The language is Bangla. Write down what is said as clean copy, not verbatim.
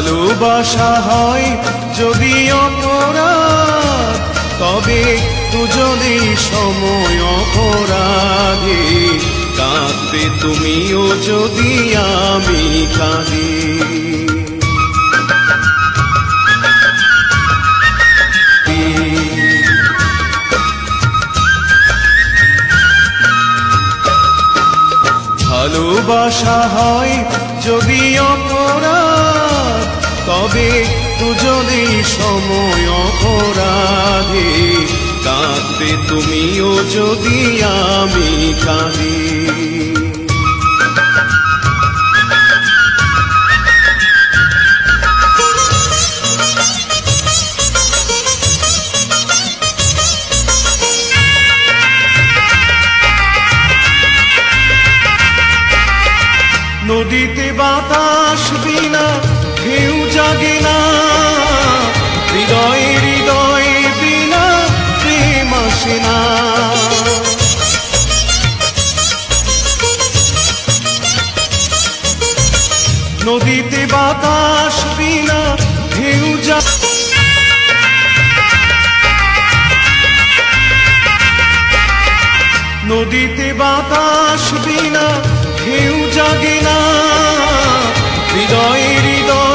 ভালোবাসা হয় যদি অপরাধ, তবে দুজনেই সময় অপরাধী। কাঁদবে তুমিও যদি আমি কাঁদি। ভালোবাসা হয় যদি অপরাধ, তবে দুজনেই সময় অপরাধী। কাঁদবে তুমিও যদি আমি কাঁদি। নদীতে বাতাস বিনা ঢেউ জাগে না, হৃদয়ে হৃদয় বিনা প্রেম আসে না। নদীতে বাতাস বিনা ঢেউ জাগে, নদীতে বাতাস বিনা ঢেউ জাগে না, হৃদয়ে হৃদয়